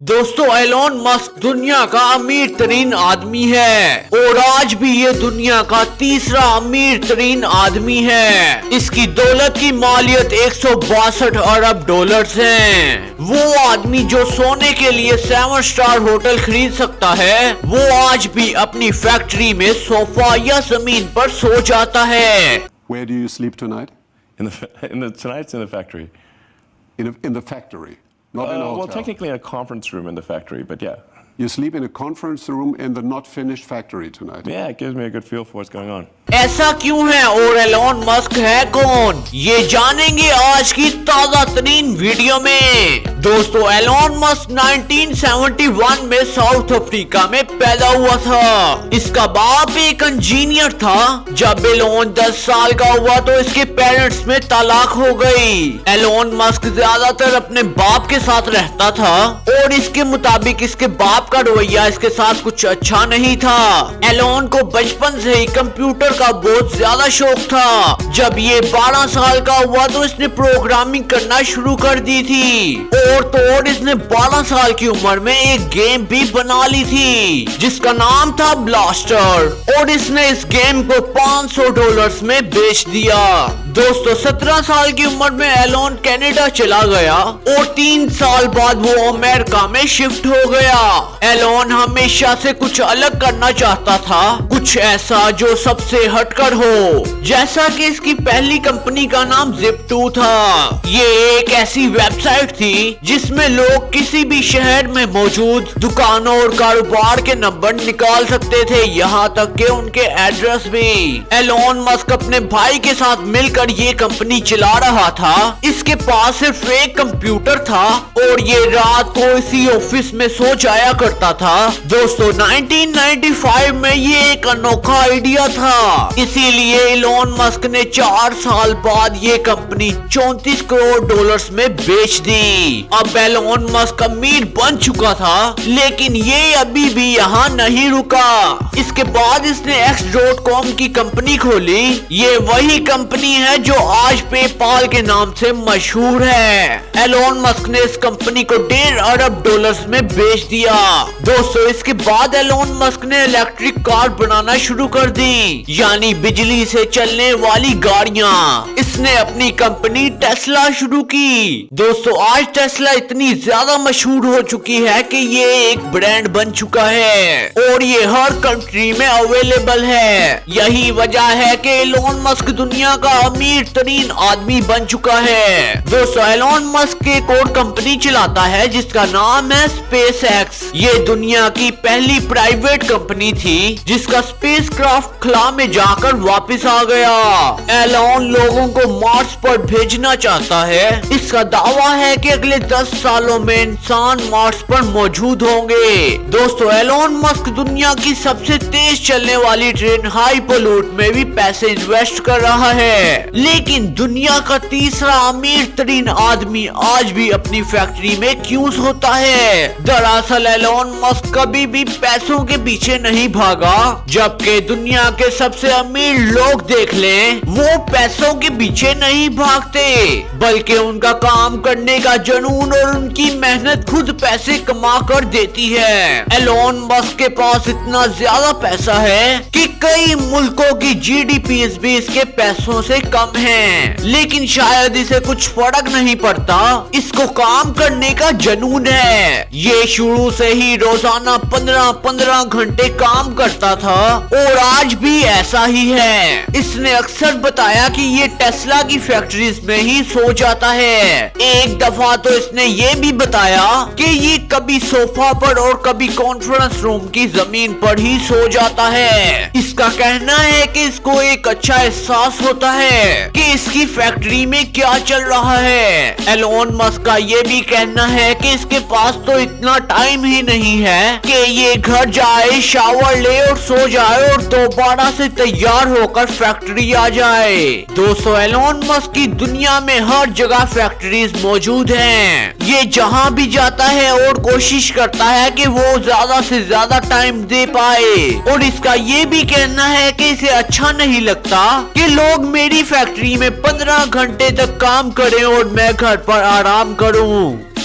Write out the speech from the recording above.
دوستو Elon Musk دنیا کا امیر ترین آدمی ہے اور آج بھی یہ دنیا کا تیسرا امیر ترین آدمی ہے۔ اس کی دولت کی مالیت 162 ارب ڈالرز ہیں۔ وہ آدمی جو سونے کے لیے 7 سٹار ہوٹل خرید سکتا ہے وہ آج بھی اپنی فیکٹری میں صوفہ یا زمین پر سو جاتا ہے۔ Where do you sleep tonight? Tonight's in the factory. In the factory, not in a hotel. Well, technically a conference room in the factory, but yeah. You sleep in a conference room in the not finished factory tonight. Yeah, it gives me a good feel for what's going on. ایسا کیوں ہے اور Elon Musk ہے کون؟ یہ جانیں گے آج کی تازہ ترین ویڈیو میں۔ دوستو ایلون مسک 1971 میں ساؤتھ افریقہ میں پیدا ہوا تھا۔ اس کا باپ ایک انجینئر تھا۔ جب ایلون 10 سال کا ہوا تو اس کے پیرنٹس میں طلاق ہو گئی۔ ایلون مسک زیادہ تر اپنے باپ کے ساتھ رہتا تھا اور اس کے مطابق اس کے باپ کا رویہ اس کے ساتھ کچھ اچھا نہیں تھا۔ ایلون کو بچپن سے ہی کمپیوٹر کا بہت زیادہ شوق تھا۔ جب یہ 12 سال کا ہوا تو اس نے پروگرامنگ کرنا شروع کر دی تھی اور تو اور اس نے 12 سال کی عمر میں ایک گیم بھی بنا لی تھی جس کا نام تھا بلاسٹر اور اس نے اس گیم کو $500 میں بیچ دیا۔ دوستو 17 سال کی عمر میں ایلون کینیڈا چلا گیا اور 3 سال بعد وہ امریکہ میں شفٹ ہو گیا۔ ایلون ہمیشہ سے کچھ الگ کرنا چاہتا تھا، کچھ ایسا جو سب سے ہٹ کر ہو، جیسا کہ اس کی پہلی کمپنی کا نام Zip2 تھا۔ یہ ایک ایسی ویب سائٹ تھی جس میں لوگ کسی بھی شہر میں موجود دکانوں اور کاروبار کے نمبر نکال سکتے تھے، یہاں تک کہ ان کے ایڈریس بھی۔ ایلون مسک اپنے بھائی کے ساتھ مل کر یہ کمپنی چلا رہا تھا۔ اس کے پاس صرف ایک کمپیوٹر تھا اور یہ رات کو اسی آفس میں سو جایا کرتا تھا۔ دوستو 1995 میں یہ ایک انوکھا آئیڈیا تھا، اسی لیے ایلون مسک نے 4 سال بعد یہ کمپنی $34 کروڑ میں بیچ دی۔ اب ایلون مسک امیر بن چکا تھا لیکن یہ ابھی بھی یہاں نہیں رکا۔ اس کے بعد اس نے X.com کی کمپنی کھولی۔ یہ وہی کمپنی ہے جو آج پے پال کے نام سے مشہور ہے۔ ایلون مسک نے اس کمپنی کو $1.5 ارب میں بیچ دیا۔ دوستو اس کے بعد ایلون مسک نے الیکٹرک کار بنانا شروع کر دی، یعنی بجلی سے چلنے والی گاڑیاں۔ اس نے اپنی کمپنی ٹیسلا شروع کی۔ دوستو آج ٹیسلا اتنی زیادہ مشہور ہو چکی ہے کہ یہ ایک برانڈ بن چکا ہے اور یہ ہر کنٹری میں اویلیبل ہے۔ یہی وجہ ہے کہ ایلون مسک دنیا کا امیر ترین آدمی بن چکا ہے۔ دوستو ایلون مسک ایک اور کمپنی چلاتا ہے جس کا نام ہے اسپیس ایکس۔ یہ دنیا کی پہلی پرائیویٹ کمپنی تھی جس کا اسپیس کرافٹ خلا میں جا کر واپس آ گیا۔ ایلون لوگوں کو مارس پر بھیجنا چاہتا ہے۔ اس کا دعویٰ ہے کہ اگلے 10 سالوں میں انسان مارس پر موجود ہوں گے۔ دوستو ایلون مسک دنیا کی سب سے تیز چلنے والی ٹرین ہائی پلوٹ میں بھی پیسے انویسٹ کر رہا ہے، لیکن دنیا کا تیسرا امیر ترین آدمی آج بھی اپنی فیکٹری میں کیوں سوتا ہے؟ دراصل ایلون مسک کبھی بھی پیسوں کے پیچھے نہیں بھاگا، جبکہ دنیا کے سب سے امیر لوگ دیکھ لیں وہ پیسوں کے پیچھے نہیں بھاگتے بلکہ ان کا کام کرنے کا جنون اور ان کی محنت خود پیسے کما کر دیتی ہے۔ ایلون مسک کے پاس اتنا زیادہ پیسہ ہے کہ کئی ملکوں کی GDPs بھی اس کے پیسوں سے کم ہیں، لیکن شاید اسے کچھ فرق نہیں پڑتا، اس کو کام کرنے کا جنون ہے۔ یہ شروع سے ہی روزانہ 15 گھنٹے کام کرتا تھا اور آج بھی ایسا ہی ہے۔ اس نے اکثر بتایا کہ یہ ٹیسلا کی فیکٹریز میں ہی سو جاتا ہے۔ ایک دفعہ تو اس نے یہ بھی بتایا کہ یہ کبھی صوفہ پر اور کبھی کانفرنس روم کی زمین پر ہی سو جاتا ہے۔ اس کا کہنا ہے کہ اس کو ایک اچھا احساس ہوتا ہے کہ اس کی فیکٹری میں کیا چل رہا ہے۔ ایلون مسک کا یہ بھی کہنا ہے کہ اس کے پاس تو اتنا ٹائم ہی نہیں ہے کہ یہ گھر جائے، شاور لے اور سو جائے اور دوبارہ سے تیار ہو کر فیکٹری آ جائے۔ دوستو ایلون مسک کی دنیا میں ہر جگہ فیکٹریز موجود ہیں۔ یہ جہاں بھی جاتا ہے اور کوشش کرتا ہے کہ وہ زیادہ سے زیادہ ٹائم دے پائے، اور اس کا یہ بھی کہنا ہے کہ اسے اچھا نہیں لگتا کہ لوگ میری فیکٹری میں 15 گھنٹے تک کام کریں اور میں گھر پر آرام کروں۔